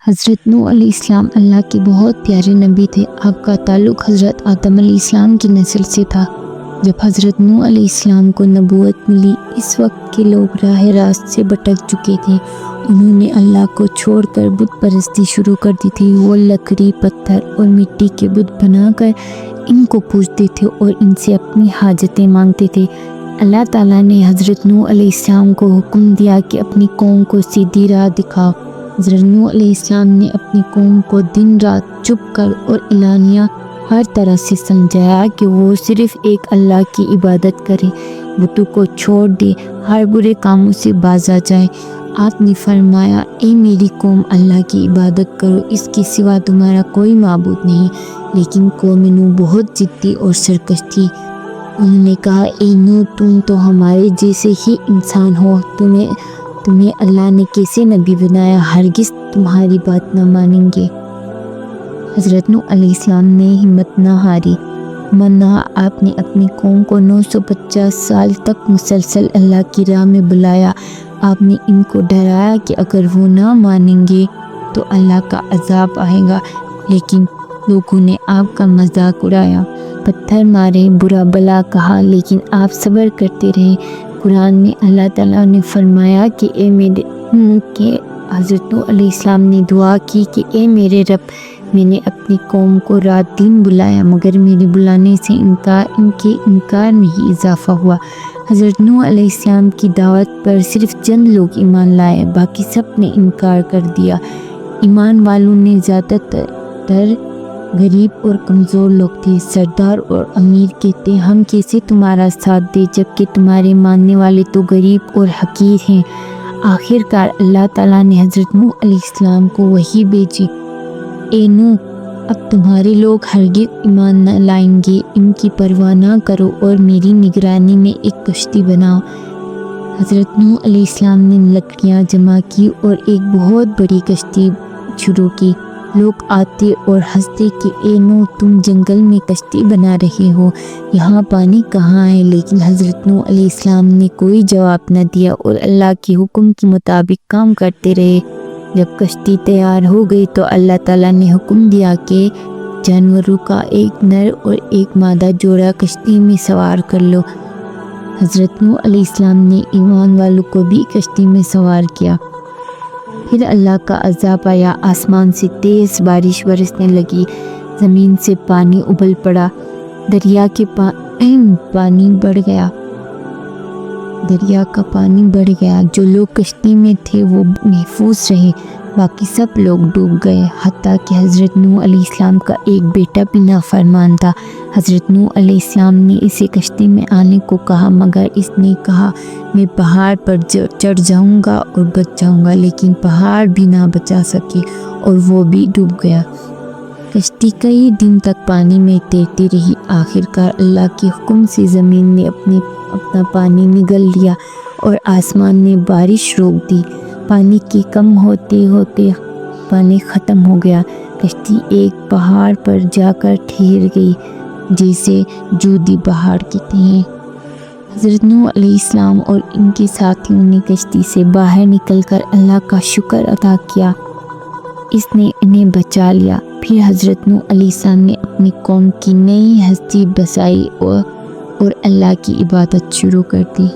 حضرت نوح علیہ السلام اللہ کے بہت پیارے نبی تھے۔ آپ کا تعلق حضرت آدم علیہ السلام کی نسل سے تھا۔ جب حضرت نوح علیہ السلام کو نبوت ملی، اس وقت کے لوگ راہ راست سے بھٹک چکے تھے۔ انہوں نے اللہ کو چھوڑ کر بت پرستی شروع کر دی تھی۔ وہ لکڑی، پتھر اور مٹی کے بت بنا کر ان کو پوجتے تھے اور ان سے اپنی حاجتیں مانگتے تھے۔ اللہ تعالیٰ نے حضرت نوح علیہ السلام کو حکم دیا کہ اپنی قوم کو سیدھی راہ دکھاؤ۔ حضرت نوح علیہ السلام نے اپنی قوم کو دن رات چپ کر اور اعلانیہ ہر طرح سے سمجھایا کہ وہ صرف ایک اللہ کی عبادت کرے، بتوں کو چھوڑ دے، ہر برے کاموں سے باز آ جائے۔ آپ نے فرمایا، اے میری قوم، اللہ کی عبادت کرو، اس کے سوا تمہارا کوئی معبود نہیں۔ لیکن قوم نوح بہت ضدی اور سرکش تھی۔ انہوں نے کہا، اے نوح، تم تو ہمارے جیسے ہی انسان ہو، تمہیں اللہ نے کیسے نبی بنایا؟ ہرگز تمہاری بات نہ مانیں گے۔ حضرت نوح علیہ السلام نے ہمت نہ ہاری۔ آپ نے اپنی قوم کو 950 سال تک مسلسل اللہ کی راہ میں بلایا۔ آپ نے ان کو ڈرایا کہ اگر وہ نہ مانیں گے تو اللہ کا عذاب آئے گا، لیکن لوگوں نے آپ کا مذاق اڑایا، پتھر مارے، برا بھلا کہا، لیکن آپ صبر کرتے رہے۔ قرآن میں اللہ تعالیٰ نے فرمایا کہ حضرت نوح علیہ السلام نے دعا کی کہ اے میرے رب، میں نے اپنی قوم کو رات دن بلایا، مگر میرے بلانے سے ان کے انکار میں ہی اضافہ ہوا۔ حضرت نوح علیہ السلام کی دعوت پر صرف چند لوگ ایمان لائے، باقی سب نے انکار کر دیا۔ ایمان والوں نے زیادہ تر غریب اور کمزور لوگ تھے۔ سردار اور امیر کہتے، ہم کیسے تمہارا ساتھ دیں جبکہ تمہارے ماننے والے تو غریب اور حقیر ہیں۔ آخر کار اللہ تعالیٰ نے حضرت نوح علیہ السلام کو وحی بھیجی، اے نوح، اب تمہارے لوگ ہرگز ایمان نہ لائیں گے، ان کی پرواہ نہ کرو اور میری نگرانی میں ایک کشتی بناؤ۔ حضرت نوح علیہ السلام نے لکڑیاں جمع کی اور ایک بہت بڑی کشتی شروع کی۔ لوگ آتے اور ہنستے کہ اے نوح، تم جنگل میں کشتی بنا رہے ہو، یہاں پانی کہاں ہے؟ لیکن حضرت نوح علیہ السلام نے کوئی جواب نہ دیا اور اللہ کے حکم کے مطابق کام کرتے رہے۔ جب کشتی تیار ہو گئی تو اللہ تعالیٰ نے حکم دیا کہ جانوروں کا ایک نر اور ایک مادہ جوڑا کشتی میں سوار کر لو۔ حضرت نوح علیہ السلام نے ایمان والوں کو بھی کشتی میں سوار کیا۔ پھر اللہ کا عذاب آیا، آسمان سے تیز بارش برسنے لگی، زمین سے پانی ابل پڑا، دریا کا پانی بڑھ گیا۔ جو لوگ کشتی میں تھے وہ محفوظ رہے، باقی سب لوگ ڈوب گئے، حتیٰ کہ حضرت نوح علیہ السلام کا ایک بیٹا بھی نافرمان تھا۔ حضرت نوح علیہ السلام نے اسے کشتی میں آنے کو کہا، مگر اس نے کہا، میں پہاڑ پر چڑھ جاؤں گا اور بچ جاؤں گا، لیکن پہاڑ بھی نہ بچا سکے اور وہ بھی ڈوب گیا۔ کشتی کئی دن تک پانی میں تیرتی رہی۔ آخر کار اللہ کے حکم سے زمین نے اپنا پانی نگل لیا اور آسمان نے بارش روک دی۔ پانی کے کم ہوتے ہوتے پانی ختم ہو گیا۔ کشتی ایک پہاڑ پر جا کر ٹھہر گئی، جسے جودی پہاڑ کہتے ہیں۔ حضرت نوح علیہ السلام اور ان کے ساتھیوں نے کشتی سے باہر نکل کر اللہ کا شکر ادا کیا، اس نے انہیں بچا لیا۔ پھر حضرت نوح علیہ السلام نے اپنی قوم کی نئی ہستی بسائی اور اللہ کی عبادت شروع کر دی۔